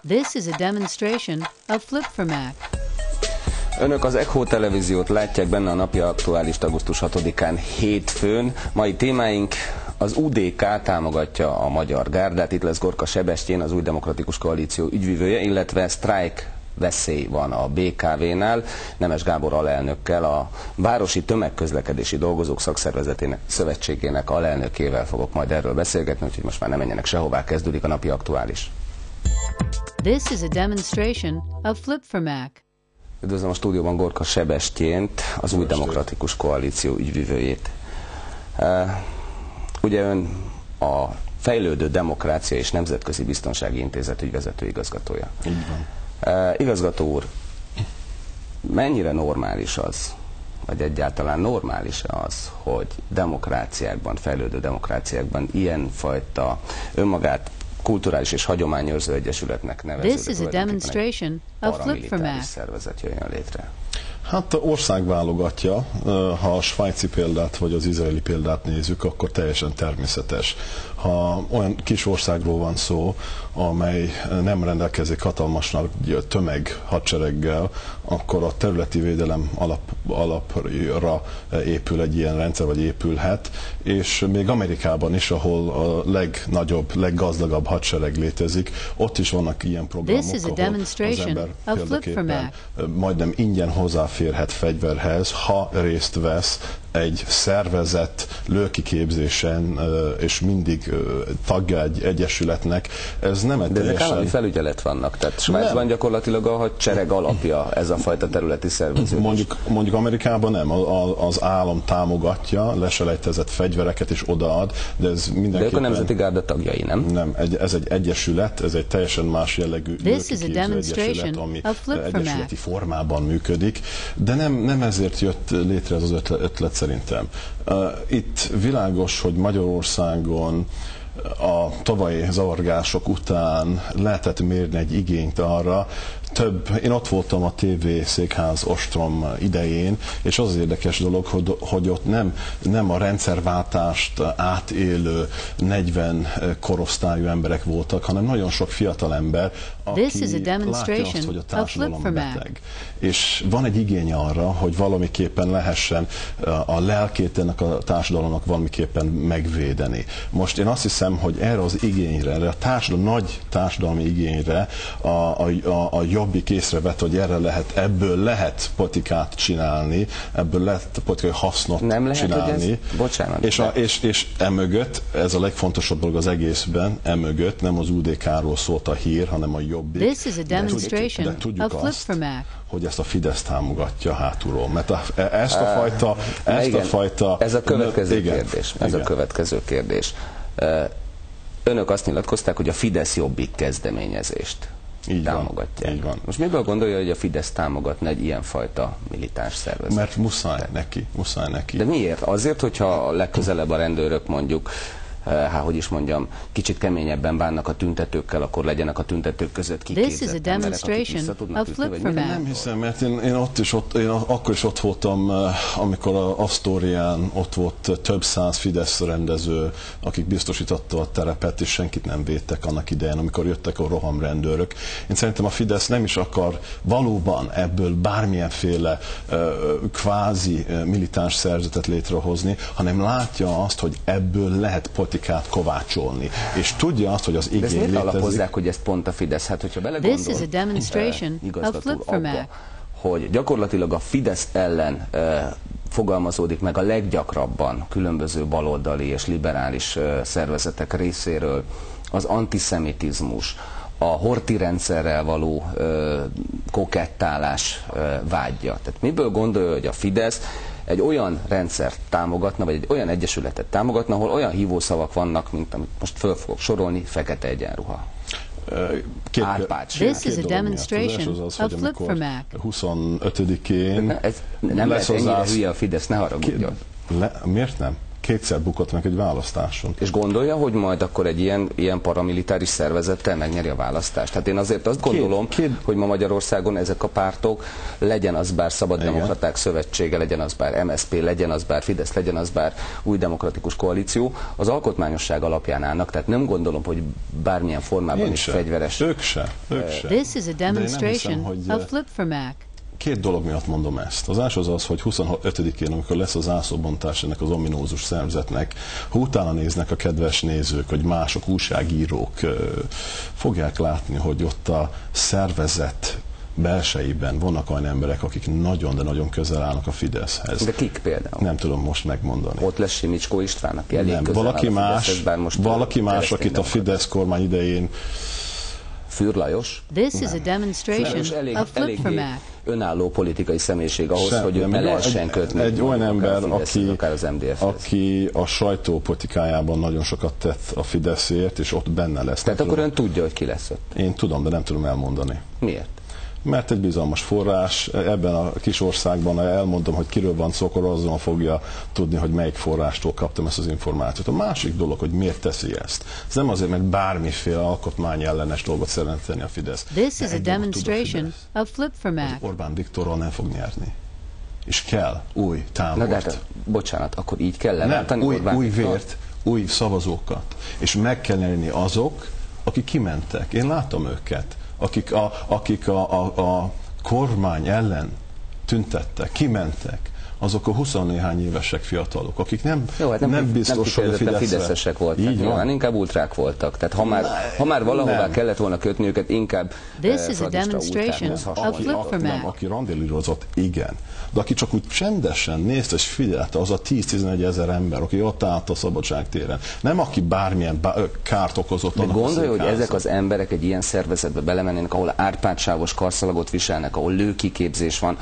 This is a demonstration of Flip for Mac. Önök az Echo televíziót látják, benne a napi aktuális augusztus 6-án hétfőn. Mai témáink: az UDK támogatja a Magyar Gárdát, itt lesz Gorka Sebestyén, az Új Demokratikus Koalíció ügyvivője, illetve sztrájk veszély van a BKV-nál, Nemes Gábor alelnökkel, a Városi Tömegközlekedési Dolgozók Szakszervezetének Szövetségének alelnökével fogok majd erről beszélgetni, úgyhogy most már ne menjenek sehová, kezdődik a napi aktuális. This is a demonstration of Flip for Mac. Üdvözlöm a stúdióban Gorka Sebestyént, az Új Demokratikus Koalíció ügyvivőjét. Ugye ön a Fejlődő Demokrácia és Nemzetközi Biztonsági Intézet ügyvezető igazgatója. Így van. Igazgató úr, mennyire normális az, vagy egyáltalán normális-e az, hogy demokráciákban, fejlődő demokráciákban ilyenfajta önmagát kulturális és hagyományőrző egyesületnek nevező paramilitáris szervezet jöjjön létre? Hát ország válogatja, ha a svájci példát vagy az izraeli példát nézzük, akkor teljesen természetes. Ha olyan kis országról van szó, amely nem rendelkezik hatalmas nagy tömeg hadsereggel, akkor a területi védelem alapra épül egy ilyen rendszer, vagy épülhet, és még Amerikában is, ahol a legnagyobb, leggazdagabb hadsereg létezik, ott is vannak ilyen programok, ahol az ember példaképpen majdnem ingyen hozzáférhet fegyverhez, ha részt vesz egy szervezett lőkiképzésen, és mindig tagja egy egyesületnek. Ez nem egy de ezek állami felügyelet vannak, tehát Svájcban gyakorlatilag a hadsereg alapja ez a fajta területi szerveződés. Mondjuk Amerikában nem, az állam támogatja, leselejtezett fegyvereket is odaad, de ez mindenképpen... De ők a Nemzeti Gárda tagjai, nem? Nem, ez egy egyesület, ez egy teljesen más jellegű lőkiképző egyesület, ami egyesületi formában működik, de nem ezért jött létre ez az ötlet szerintem. Itt világos, hogy Magyarországon a tavalyi zavargások után lehetett mérni egy igényt arra, én ott voltam a TV székház ostrom idején, és az érdekes dolog, hogy ott nem a rendszerváltást átélő 40 korosztályú emberek voltak, hanem nagyon sok fiatal ember, aki látja azt, hogy a társadalom beteg. És van egy igény arra, hogy valamiképpen lehessen a lelkét ennek a társadalomnak valamiképpen megvédeni. Most én azt hiszem, hogy erre az igényre, erre a nagy társadalmi igényre a Jobbik észrevett, hogy ebből lehet politikát csinálni, ebből lehet politikai hasznot csinálni. Bocsánat. És emögött, ez a legfontosabb dolog az egészben, emögött nem az UDK-ról szólt a hír, hanem a Jobbik. De tudjuk azt, hogy ezt a Fidesz támogatja hátulról. Mert ezt a fajta... Ez a következő kérdés. Ez a következő kérdés. Önök azt nyilatkozták, hogy a Fidesz-Jobbik kezdeményezést támogatják. Így van. Most miből gondolja, hogy a Fidesz támogatna egy ilyenfajta militáns szervezet? Mert muszáj neki. De miért? Azért, hogyha legközelebb a rendőrök mondjuk, hogy is mondjam, kicsit keményebben bánnak a tüntetőkkel, akkor legyenek a tüntetők között kiképzett emberek, akik vissza tudnak ütni, vagy mit? Nem hiszem, mert én akkor is ott voltam, amikor a Asztórián ott volt több száz Fidesz rendező, akik biztosította a terepet, és senkit nem védtek annak idején, amikor jöttek a rohamrendőrök. Én szerintem a Fidesz nem is akar valóban ebből bármilyenféle kvázi militáns szervezetet létrehozni, hanem látja azt, hogy ebből lehet politikát kovácsolni. És tudja azt, hogy az igény létezik. De ezt miért alapozzák, hogy ez pont a Fidesz? Hát, hogyha belegondol, igazgató abba, hogy gyakorlatilag a Fidesz ellen fogalmazódik meg a leggyakrabban különböző baloldali és liberális szervezetek részéről az antiszemitizmus, a horthy rendszerrel való kokettálás vágya. Tehát miből gondolja, hogy a Fidesz egy olyan rendszert támogatna, vagy egy olyan egyesületet támogatna, ahol olyan hívószavak vannak, mint amit most föl fogok sorolni, fekete egyenruha. Árpács. This is a demonstration of Flip for Mac. 25-én nem lesz ennyire hülye a Fidesz, ne haragudjon. Miért nem? kétszer bukott meg egy választáson. És gondolja, hogy majd akkor egy ilyen paramilitáris szervezettel megnyeri a választást? Hát én azért azt gondolom, hogy ma Magyarországon ezek a pártok, legyen az bár Szabaddemokraták Szövetsége, legyen az bár MSZP, legyen az bár Fidesz, legyen az bár Új Demokratikus Koalíció, az alkotmányosság alapján állnak, tehát nem gondolom, hogy bármilyen formában is fegyveres. Ők se. This is a demonstration of Flip for Mac. Két dolog miatt mondom ezt. Az első az, hogy 25-én, amikor lesz a zászlóbontás ennek az ominózus szervezetnek, ha utána néznek a kedves nézők, vagy mások, újságírók, fogják látni, hogy ott a szervezet belsejében vannak olyan emberek, akik nagyon, de nagyon közel állnak a Fideszhez. De kik például? Nem tudom most megmondani. Ott lesz Simicskó István, aki elég nem, közel valaki áll a Fideszhez, bár most valaki más, akit a Fidesz kormány idején Fűr Lajos? This is a demonstration of Flip for Mac. Önálló politikai személyiség ahhoz, hogy ő lehessen kötni. Egy olyan ember, aki a sajtópolitikájában nagyon sokat tett a Fideszért, és ott benne lesz. Tehát akkor ön tudja, hogy ki lesz ott? Én tudom, de nem tudom elmondani. Miért? Mert egy bizalmas forrás, ebben a kis országban, ha elmondom, hogy kiről van szó, akkor azon fogja tudni, hogy melyik forrástól kaptam ezt az információt. A másik dolog, hogy miért teszi ezt. Ez nem azért, mert bármiféle alkotmányellenes dolgot szeretne tenni a Fidesz. This is a demonstration of Flip for Mac. Orbán Viktorral nem fog nyerni. És kell új támort. Na de bocsánat, akkor így kell leváltani új vért, új szavazókat. És meg kell nyerni azok, akik kimentek. Én látom őket. Akik a kormány ellen tüntettek, kimentek, azok a 20 néhány évesek fiatalok, akik nem biztos, hogy a fideszesek voltak, nyilván inkább ultrák voltak. Tehát ha már valahová kellett volna kötni őket, inkább fradista ultrákhoz hasonló. Aki randélírozott, igen. De aki csak úgy csendesen nézte és figyelte, az a 10-11 ezer ember, aki ott állt a Szabadságtéren. Nem aki bármilyen kárt okozott. De gondolja, hogy ezek az emberek egy ilyen szervezetbe belemennének, ahol árpádsávos karszalagot viselnek, ahol lőkiképzés van,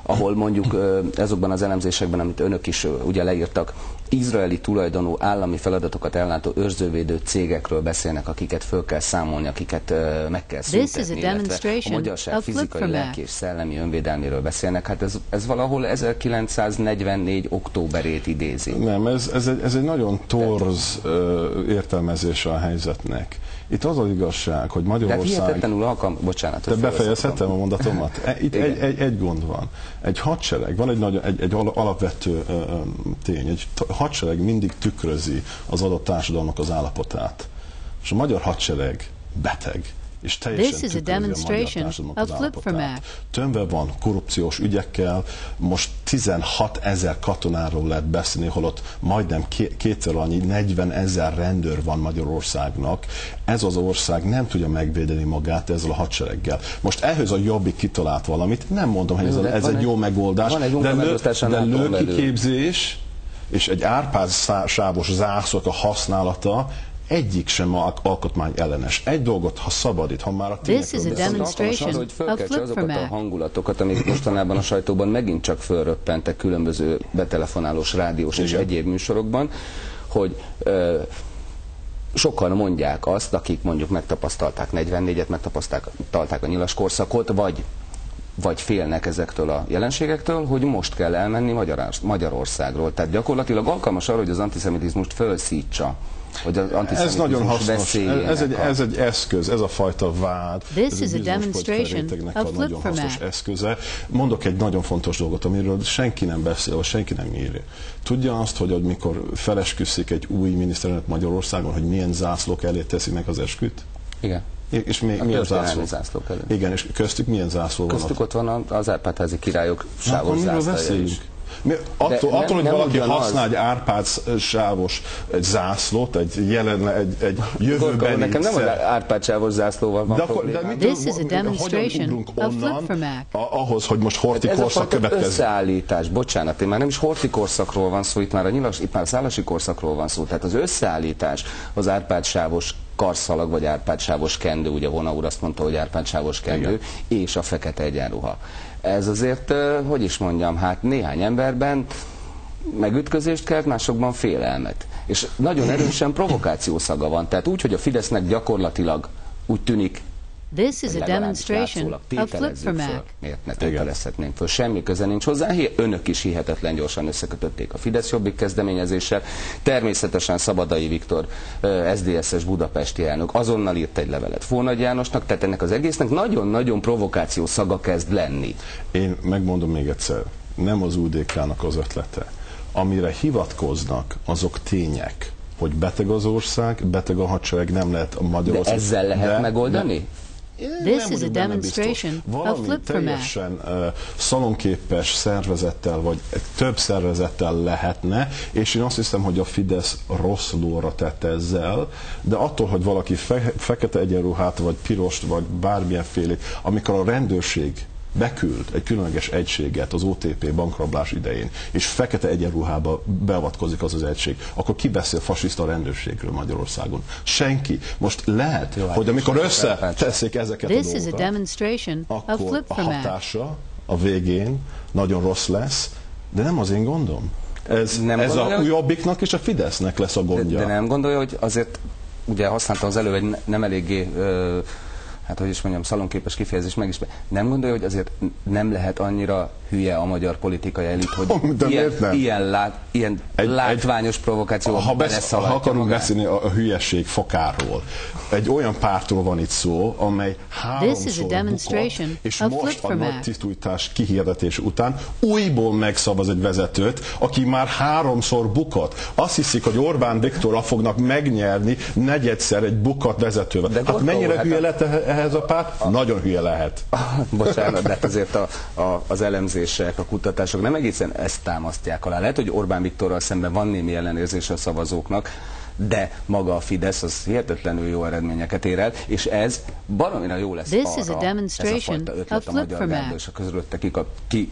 ahol mondjuk azokban az elemzésekben, amit önök is ugye leírtak, izraeli tulajdonú állami feladatokat ellátó őrzővédő cégekről beszélnek, akiket föl kell számolni, akiket meg kell szüntetni, illetve a magyarság fizikai, lelki és szellemi önvédelméről beszélnek. Hát ez valahol 1944. októberét idézi. Nem, ez egy nagyon torz értelmezése a helyzetnek. Itt az az igazság, hogy Magyarország... De hihetetlenül bocsánat. Te befejezhetem a mondatomat? Itt egy gond van. Egy hadsereg, van egy alapvető tény. Egy hadsereg mindig tükrözi az adott társadalomnak az állapotát. És a magyar hadsereg beteg. És teljesen tükrözi a magyar társadalomnak az állapotát. Tömve van korrupciós ügyekkel, most 16 000 katonáról lehet beszélni, holott majdnem kétszer annyi, 40 000 rendőr van Magyarországnak. Ez az ország nem tudja megvédeni magát ezzel a hadsereggel. Most ehhez a Jobbik kitalált valamit, nem mondom, hogy ez egy jó megoldás, de lőkiképzés és egy árpádsávos zászlók a használata egyik sem alkotmány ellenes. Egy dolgot, ha szabad itt, ha már a tényekről beszélünk. Hogy fölkeltse azokat a hangulatokat, amik mostanában a sajtóban megint csak fölröppentek különböző betelefonálós, rádiós és egyéb műsorokban, hogy sokan mondják azt, akik mondjuk megtapasztalták 44-et, megtapasztalták a nyilas korszakot, vagy félnek ezektől a jelenségektől, hogy most kell elmenni Magyarországról. Tehát gyakorlatilag alkalmas arra, hogy az antiszemitizmust felszítsa. Hogy az ez nagyon hasznos, ez egy eszköz, ez a fajta vád, ez a bizonyos politikai a nagyon hasznos eszköze. Mondok egy nagyon fontos dolgot, amiről senki nem beszél, vagy senki nem írja. Tudja azt, hogy mikor felesküszik egy új miniszterelnök Magyarországon, hogy milyen zászlók elé teszi meg az esküt? Igen. És milyen zászlók elé? Igen, és köztük milyen zászló van? Köztük ott van az Árpád-házi királyok sávos zászlója is. Attól, hogy valaki használ egy Árpád-sávos zászlót, egy jövőbeni... Nekem nem az Árpád-sávos zászlóval van problémám. This is a demonstration of Flip for Mac. Ahhoz, hogy most horti korszak következik. Összeállítás, bocsánat, én már nem is horti korszakról van szó, itt már a szálasi korszakról van szó. Tehát az összeállítás az Árpád-sávos karszalag, vagy Árpád-sávos kendő, ugye Vona úr azt mondta, hogy Árpád-sávos kendő, igen, és a fekete egyenruha. Ez azért, hogy is mondjam, hát néhány emberben megütközést kelt, másokban félelmet. És nagyon erősen provokáció szaga van. Tehát úgy, hogy a Fidesznek gyakorlatilag úgy tűnik This is a demonstration of Flip4Mac. Miért ne tételezhetnénk föl? Semmi köze nincs hozzá. Önök is hihetetlen gyorsan összekötötték a Fidesz-Jobbik kezdeményezéssel. Természetesen Szabadai Viktor, SZDSZ-es budapesti elnök azonnal írt egy levelet Fónagy Jánosnak, tehát ennek az egésznek nagyon-nagyon provokáció szaga kezd lenni. Én megmondom még egyszer, nem az UDK-nak az ötlete. Amire hivatkoznak, azok tények, hogy beteg az ország, beteg a hadsereg, nem lehet a Magyarország. De ezzel lehet megoldani? This is a demonstration of Flip4Mac. Teljesen szalonképes szervezettel, vagy több szervezettel lehetne, és én azt hiszem, hogy a Fidesz rossz lóra tett ezzel, de attól, hogy valaki fekete egyenruhát, vagy pirost, vagy bármilyenfélét, amikor a rendőrség beküld egy különleges egységet az OTP bankrablás idején, és fekete egyenruhába beavatkozik az egység, akkor ki beszél fasiszta rendőrségről Magyarországon? Senki. Most lehet, hogy amikor összeteszik ezeket a dolgokat, akkor a hatása a végén nagyon rossz lesz, de nem az én gondom. Ez a Jobbiknak és a Fidesznek lesz a gondja. De nem gondolja, hogy azért, ugye használtam az előbb egy nem eléggé hát hogy is mondjam, szalonképes kifejezés nem gondolja, hogy azért nem lehet annyira hülye a magyar politikai elit, hogy ilyen látványos provokációval beleszaladja. Ha akarunk beszélni a hülyeség fokáról, egy olyan pártról van itt szó, amely háromszor bukott, és most a nagy tisztújtás kihirdetés után újból megszavaz egy vezetőt, aki már háromszor bukott. Azt hiszik, hogy Orbán Viktorral fognak megnyerni negyedszer egy bukott vezetővel. Hát mennyire hülye lett ehhez a párt? Nagyon hülye lehet. Bocsánat, de azért az elemzések, a kutatások nem egészen ezt támasztják alá. Lehet, hogy Orbán Viktorral szemben van némi ellenőrzése a szavazóknak, de maga a Fidesz az hihetetlenül jó eredményeket ér el, és ez baromira jó lesz arra, ez a fajta ötlet a magyar gárda és a közülötte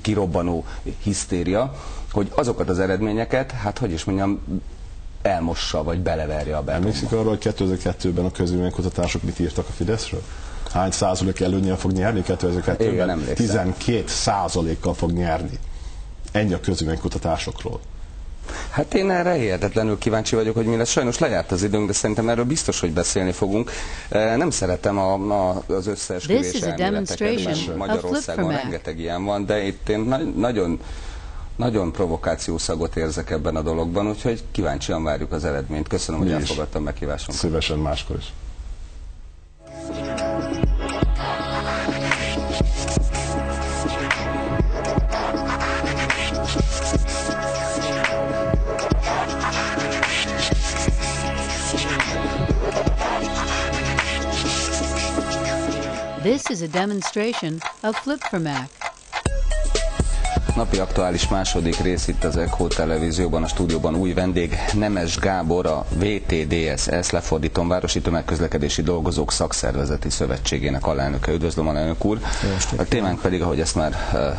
kirobbanó hisztéria, hogy azokat az eredményeket, hát hogy is mondjam, elmossa, vagy beleverje a betonba. Emlékszik arra, hogy 2002-ben a közvéleménykutatások mit írtak a Fideszről? Hány százalék előnnyel fog nyerni 2002-ben? 12%-kal fog nyerni. Ennyi a közvéleménykutatásokról. Hát én erre hihetetlenül kíváncsi vagyok, hogy mi lesz. Sajnos lejárt az időnk, de szerintem erről biztos, hogy beszélni fogunk. Nem szeretem az összeesküvés elméleteket, mert Magyarországon rengeteg ilyen van, de itt én nagyon provokációszagot érzek ebben a dologban, úgyhogy kíváncsian várjuk az eredményt. Köszönöm, hogy elfogadtam meghívásunkat. Szívesen máskor is. This is a demonstration of Flip4Mac. Napi aktuális második rész itt az Echo televízióban, a stúdióban új vendég, Nemes Gábor, a VTDSS, lefordítom, Városi Tömegközlekedési Dolgozók Szakszervezeti Szövetségének alelnöke. Üdvözlöm, alelnök úr! A témánk pedig, ahogy ezt már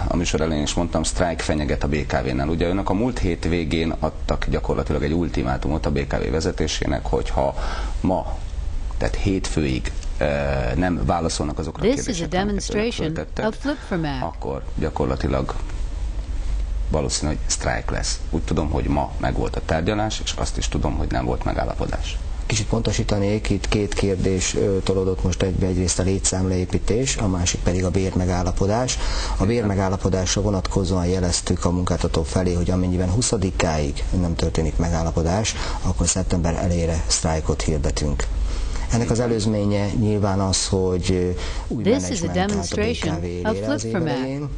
a műsor elején is mondtam, sztrájk fenyeget a BKV-nál. Ugye önök a múlt hét végén adtak gyakorlatilag egy ultimátumot a BKV vezetésének, hogyha ma, tehát hétfőig nem válaszolnak azokra a kérdésekre, amiket föltettek, akkor gyakorlatilag valószínű, hogy sztrájk lesz. Úgy tudom, hogy ma megvolt a tárgyalás, és azt is tudom, hogy nem volt megállapodás. Kicsit pontosítanék, itt két kérdés tolódott most egybe, egyrészt a létszámleépítés, a másik pedig a bérmegállapodás. A bérmegállapodásra vonatkozóan jeleztük a munkáltató felé, hogy amennyiben 20-áig nem történik megállapodás, akkor szeptember elejére sztrájkot hirdetünk. Ennek az előzménye nyilván az, hogy új menedzsment állt a BKV élére az év elején,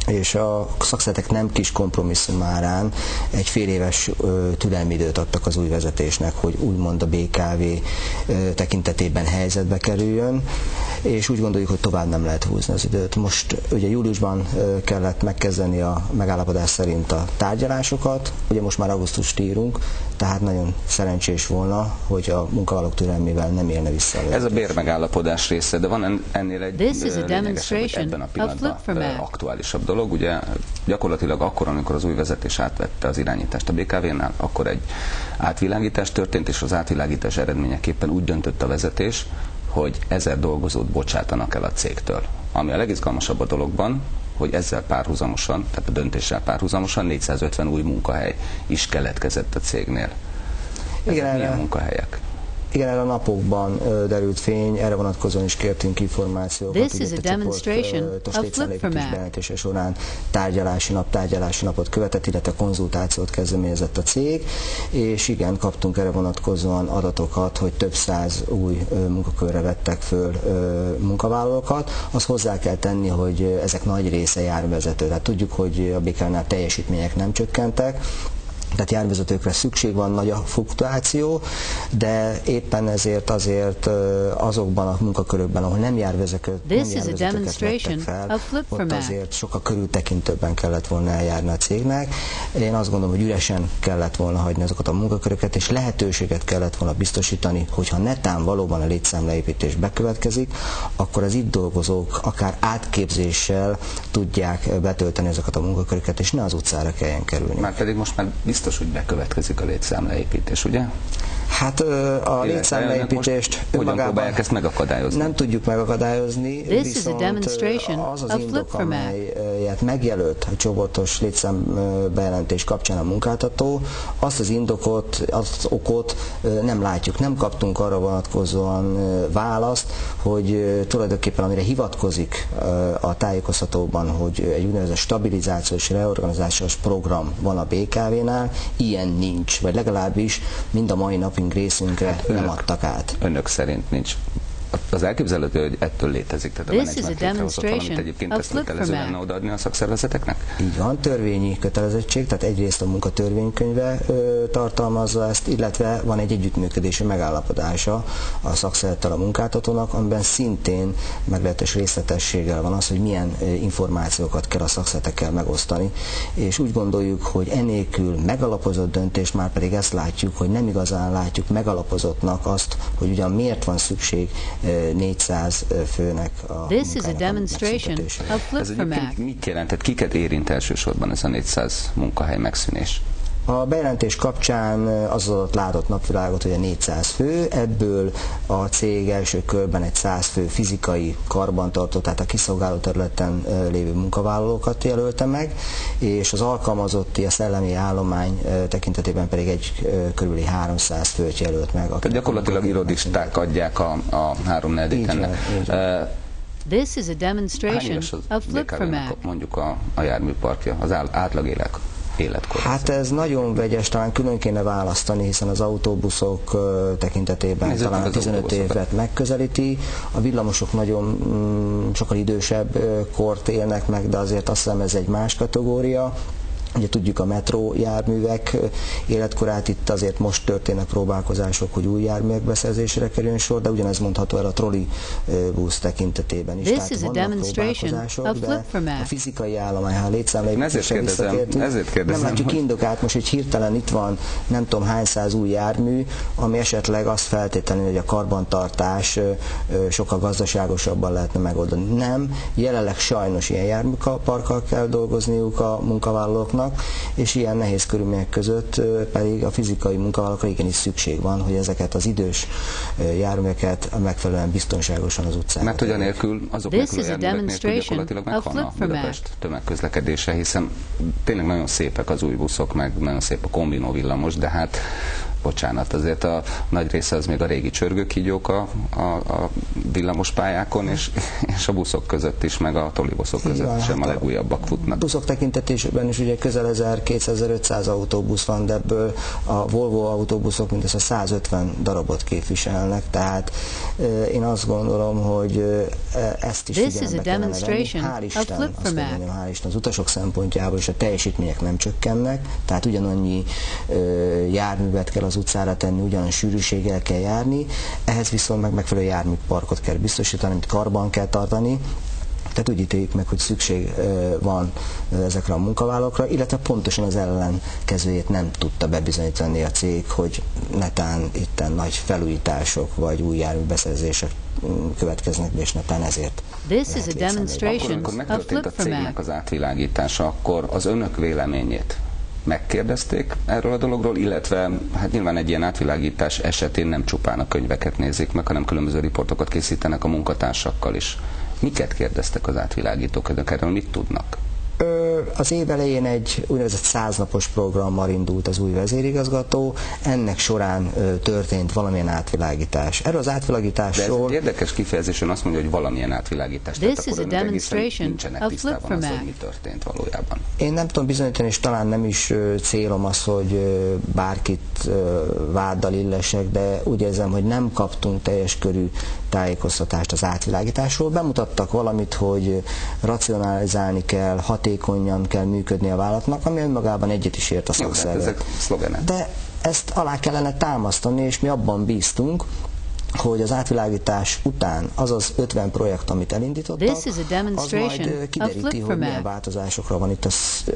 és a szakszervezetek nem kis kompromisszumárán egy fél éves türelmi időt adtak az új vezetésnek, hogy úgymond a BKV tekintetében helyzetbe kerüljön, és úgy gondoljuk, hogy tovább nem lehet húzni az időt. Most ugye júliusban kellett megkezdeni a megállapodás szerint a tárgyalásokat, ugye most már augusztust írunk, tehát nagyon szerencsés volna, hogy a munkavállalók türelmével nem élne vissza. Ez a bérmegállapodás része, de van ennél egy lényegesebb, ebben a pillanatban aktuálisabb dolog. Ugye gyakorlatilag akkor, amikor az új vezetés átvette az irányítást a BKV-nál, akkor egy átvilágítás történt, és az átvilágítás eredményeképpen úgy döntött a vezetés, hogy 1000 dolgozót bocsátanak el a cégtől. Ami a legizgalmasabb a dologban, hogy ezzel párhuzamosan, tehát a döntéssel párhuzamosan 450 új munkahely is keletkezett a cégnél. Ezek milyen munkahelyek? Igen, erre a napokban derült fény, erre vonatkozóan is kértünk információkat. This is a demonstration of Flip4Mac. Bejelentése során tárgyalási napot követett, illetve konzultációt kezdeményezett a cég, és igen, kaptunk erre vonatkozóan adatokat, hogy több száz új munkakörre vettek föl munkavállalókat. Azt hozzá kell tenni, hogy ezek nagy része járművezető. Tehát tudjuk, hogy a BKV-nál teljesítmények nem csökkentek, tehát járművezetőkre szükség van, nagy a fluktuáció, de éppen ezért azért azokban a munkakörökben, ahol nem járművezetőket vettek fel, ott azért sokkal körültekintőbben kellett volna eljárni a cégnek. Én azt gondolom, hogy üresen kellett volna hagyni azokat a munkaköröket, és lehetőséget kellett volna biztosítani, hogyha netán valóban a létszámleépítés bekövetkezik, akkor az itt dolgozók akár átképzéssel tudják betölteni ezeket a munkaköröket, és ne az utcára kelljen kerülni. Már pedig most már biztos, hogy bekövetkezik a létszámleépítés, ugye? Hát a létszámleépítést önmagában ezt megakadályozni? Nem tudjuk megakadályozni, viszont az az indok, amelyet megjelölt a csoportos létszámbejelentés kapcsán a munkáltató, azt az indokot, azt okot nem látjuk. Nem kaptunk arra vonatkozóan választ, hogy tulajdonképpen amire hivatkozik a tájékoztatóban, hogy egy úgynevezett stabilizációs, reorganizációs program van a BKV-nál, ilyen nincs, vagy legalábbis mind a mai napig részünkre nem adtak át. Önök szerint nincs. Az elképzelhető, hogy ettől létezik, tehát a menedzsment létrehozott valamit, egyébként ezt kötelező lenne odaadni a szakszervezeteknek? Így van, törvényi kötelezettség, tehát egyrészt a munkatörvénykönyve tartalmazza ezt, illetve van egy együttműködési megállapodása a szakszervezettel a munkáltatónak, amiben szintén meglehetős részletességgel van az, hogy milyen információkat kell a szakszervezetekkel megosztani, és úgy gondoljuk, hogy enélkül megalapozott döntés, már pedig ezt látjuk, hogy nem igazán látjuk megalapozottnak azt, hogy ugyan miért van szükség 400 főnek a munkájának megszüntetésére. Ez egyébként mit jelent? Tehát kiket érint elsősorban ez a 400 munkahely megszűnés? A bejelentés kapcsán az adat látott napvilágot, hogy a 400 fő, ebből a cég első körben egy 100 fő fizikai karbantartó, tehát a kiszolgáló területen lévő munkavállalókat jelölte meg, és az alkalmazotti, a szellemi állomány tekintetében pedig egy körüli 300 főt jelölt meg. Tehát gyakorlatilag irodisták adják a 3/4 ennek. This is a demonstration of Flip4Mac. Mondjuk a járműparkja, az átlag életkor. Hát ez nagyon vegyes, talán külön kéne választani, hiszen az autóbuszok tekintetében talán a 15 évet megközelíti. A villamosok nagyon sokkal idősebb kort élnek meg, de azért azt hiszem ez egy más kategória. Ugye tudjuk a metró járművek életkorát, itt azért most történnek próbálkozások, hogy új járművek beszerzésére kerüljön sor, de ugyanez mondható el a trollibusz tekintetében is. Tehát vannak próbálkozások, de a fizikai állomány, ha a létszámleépítésre visszatértünk, nem látjuk indokát most, hogy hirtelen itt van nem tudom hány száz új jármű, ami esetleg azt feltétlenül, hogy a karbantartás sokkal gazdaságosabban lehetne megoldani. Nem, jelenleg sajnos ilyen járműparkkal kell dolgozniuk a munkavállalóknak, és ilyen nehéz körülmények között pedig a fizikai munkavállalókra igenis szükség van, hogy ezeket az idős járműveket megfelelően biztonságosan az utcán. Mert hogy anélkül, azok nélkül a járművek nélkül gyakorlatilag meghalna a Budapest tömegközlekedése, hiszen tényleg nagyon szépek az új buszok, meg nagyon szép a kombinó villamos, de hát bocsánat, azért a nagy része az még a régi csörgőkígyók a villamospályákon, és a buszok között is, meg a trollibuszok között sem a legújabbak futnak. Buszok tekintetésében is ugye közel 1200-1500 autóbusz van, de ebből a Volvo autóbuszok mindössze 150 darabot képviselnek, tehát én azt gondolom, hogy ezt is figyelembe kellene venni. Hál' Isten, az utasok szempontjából is a teljesítmények nem csökkennek, tehát ugyanannyi járművet kell az utcára tenni, ugyanolyan sűrűséggel kell járni, ehhez viszont meg megfelelő járműparkot kell biztosítani, amit karban kell tartani, tehát úgy ítéljük meg, hogy szükség van ezekre a munkavállalókra, illetve pontosan az ellenkezőjét nem tudta bebizonyítani a cég, hogy netán itten nagy felújítások vagy új járműbeszerzések következnek be, és netán ezért. Akkor, amikor megtörtént a cégnek az átvilágítása, akkor az önök véleményét megkérdezték erről a dologról, illetve hát nyilván egy ilyen átvilágítás esetén nem csupán a könyveket nézik meg, hanem különböző riportokat készítenek a munkatársakkal is. Miket kérdeztek az átvilágítók, önök erről mit tudnak? Az év elején egy úgynevezett 100 napos programmal indult az új vezérigazgató, ennek során történt valamilyen átvilágítás. Erről az átvilágításról... De ez egy érdekes kifejezés, ön azt mondja, hogy valamilyen átvilágítás. This is a demonstration of flip from azzal, mi történt valójában. Én nem tudom bizonyítani, és talán nem is célom az, hogy bárkit váddal illesek, de úgy érzem, hogy nem kaptunk teljes körű tájékoztatást az átvilágításról. Bemutattak valamit, hogy racionalizálni kell, hatékonyan kell működni a vállalatnak, ami önmagában egyet is ért a szakszervezet. Ezek szlogenek. De ezt alá kellene támasztani, és mi abban bíztunk, hogy az átvilágítás után az az 50 projekt, amit elindítottak, az majd kideríti, hogy milyen változásokra van itt a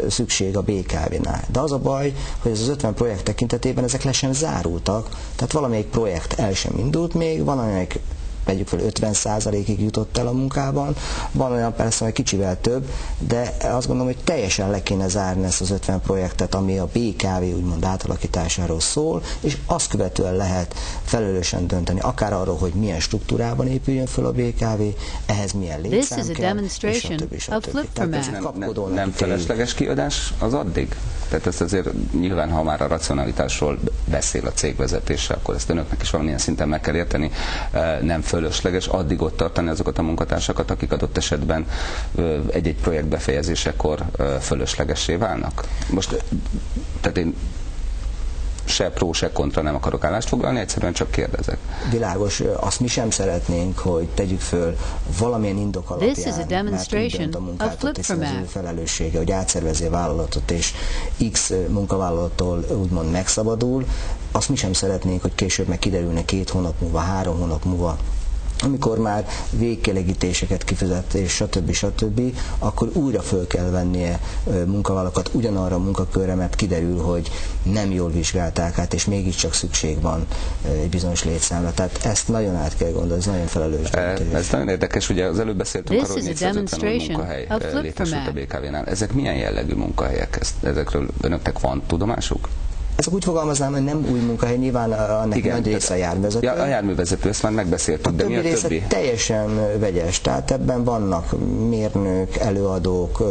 szükség a BKV-nál. De az a baj, hogy ez az 50 projekt tekintetében ezek le sem zárultak, tehát valamelyik projekt el sem indult még, van amelyik vegyük fel 50%-ig jutott el a munkában, van olyan persze, hogy kicsivel több, de azt gondolom, hogy teljesen le kéne zárni ezt az 50 projektet, ami a BKV úgymond átalakításáról szól, és azt követően lehet felelősen dönteni, akár arról, hogy milyen struktúrában épüljön föl a BKV, ehhez milyen létszám kell, és a többi. Nem felesleges kiadás az addig? Tehát ezt azért nyilván, ha már a racionalitásról beszél a cégvezetése, akkor ezt önöknek is valamilyen szinten meg kell érteni, nem fölösleges addig ott tartani azokat a munkatársakat, akik adott esetben egy-egy projekt befejezésekor fölöslegessé válnak. Most, tehát én se pró, se kontra nem akarok állást foglalni, egyszerűen csak kérdezek. Világos, azt mi sem szeretnénk, hogy tegyük föl valamilyen indok alapján, mert úgy dönt a munkáltató, hiszen az ő felelőssége, hogy átszervezi a vállalatot, és X munkavállalattól úgymond megszabadul, azt mi sem szeretnénk, hogy később meg kiderülne 2 hónap múlva, 3 hónap múlva, amikor már végkielégítéseket kifizet, és stb., akkor újra föl kell vennie munkavállalókat ugyanarra a munkakörre, mert kiderül, hogy nem jól vizsgálták át, és mégiscsak szükség van egy bizonyos létszámra. Tehát ezt nagyon át kell gondolni, ez nagyon felelős döntés. Ez nagyon érdekes, ugye az előbb beszéltünk arról, hogy 450 munkahely létesült a BKV-nál. Ezek milyen jellegű munkahelyek? Ezekről önöknek van tudomásuk? Ezek úgy fogalmaznám, hogy nem új munkahely, nyilván annak nagy része a járművezető. Ja, a járművezető, ezt már megbeszéltük, de mi a része többi? Teljesen vegyes, tehát ebben vannak mérnök, előadók,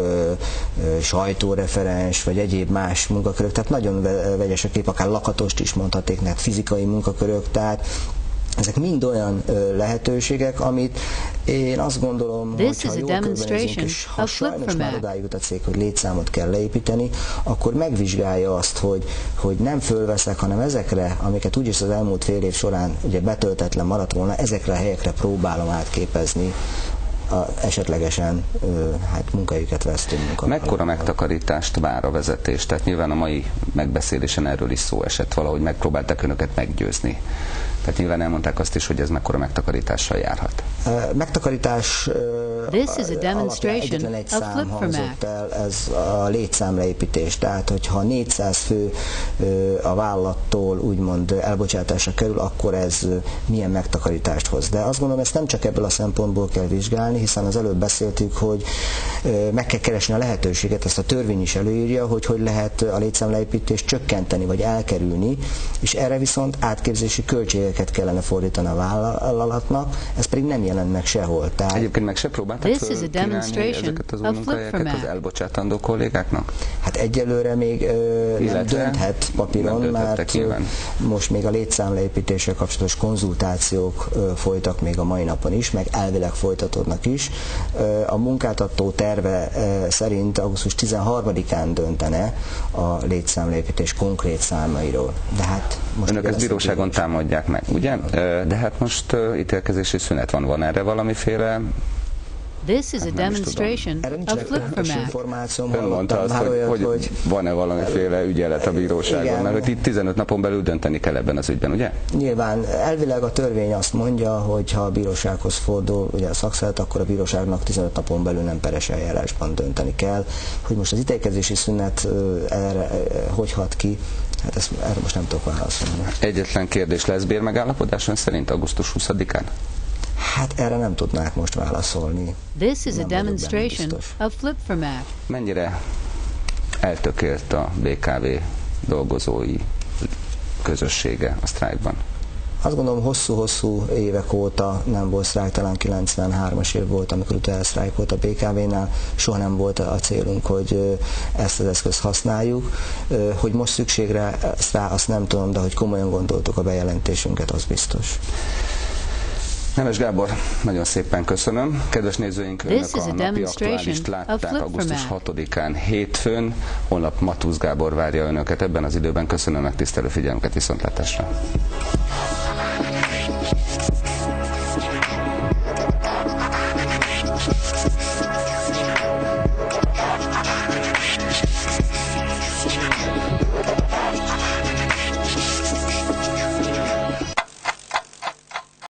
sajtóreferens, vagy egyéb más munkakörök, tehát nagyon vegyes a kép, akár lakatost is mondhatnék, mert fizikai munkakörök, tehát ezek mind olyan lehetőségek, amit én azt gondolom, hogy ha jól körbenézünk, és ha sajnos már odáig jut a cég, hogy létszámot kell leépíteni, akkor megvizsgálja azt, hogy nem fölveszek, hanem ezekre, amiket úgyis az elmúlt fél év során ugye betöltetlen maradt volna, ezekre a helyekre próbálom átképezni esetlegesen munkahelyüket vesztő munkavállalók. Mekkora megtakarítást vár a vezetés? Tehát nyilván a mai megbeszélésen erről is szó esett, valahogy megpróbálták önöket meggyőzni. Tehát nyilván elmondták azt is, hogy ez mekkora megtakarítással járhat. Megtakarítás alapján egyetlen egy szám hangzott el, ez a létszámleépítés. Tehát, hogyha 400 fő a vállalattól úgymond elbocsátásra kerül, akkor ez milyen megtakarítást hoz. De azt gondolom, ezt nem csak ebből a szempontból kell vizsgálni, hiszen az előbb beszéltük, hogy meg kell keresni a lehetőséget, ezt a törvény is előírja, hogy lehet a létszámleépítést csökkenteni, vagy elkerülni, és erre viszont átképzési költségeket kellene fordítani a vállalatnak, ez pedig nem jelent meg sehol. Tehát egyébként meg se próbálták kínálni ezeket az új munkahelyeket az elbocsátandó kollégáknak? Hát egyelőre még nem dönthet papíron, mert most még a létszámleépítéssel kapcsolatos konzultációk folytak még a mai napon is, meg elvileg folytatódnak is. A munkáltató terve szerint augusztus 13-án döntene a létszámleépítés konkrét számairól. De hát most önök ezt bíróságon támadják meg, ugye? De hát most ítélkezési szünet van. Van erre valamiféle... This is a demonstration of flip-format. Ön mondta azt, hogy van-e valamiféle ügyelet a bíróságon, igen, mert hogy itt 15 napon belül dönteni kell ebben az ügyben, ugye? Nyilván, elvileg a törvény azt mondja, hogy ha a bírósághoz fordul ugye a szakszervezet, akkor a bíróságnak 15 napon belül nem peres eljárásban dönteni kell. Hogy most az ítélkezési szünet erre hogy hat ki, hát erre most nem tudok válaszolni. Egyetlen kérdés, lesz bérmegállapodás ön szerint augusztus 20-án? Hát erre nem tudnák most válaszolni. This is a demonstration of flip-format. Mennyire eltökélt a BKV dolgozói közössége a sztrájkban? Azt gondolom, hosszú-hosszú évek óta nem volt sztrájk, talán 93-as év volt, amikor utoljára sztrájk volt a BKV-nál, soha nem volt a célunk, hogy ezt az eszközt használjuk. Hogy most szükségre rá, azt nem tudom, de hogy komolyan gondoltuk a bejelentésünket, az biztos. Nemes Gábor, nagyon szépen köszönöm. Kedves nézőink, önök a napi aktuálist látták augusztus 6-án hétfőn. Holnap Matusz Gábor várja önöket ebben az időben. Köszönöm megtisztelő figyelmüket, viszontlátásra.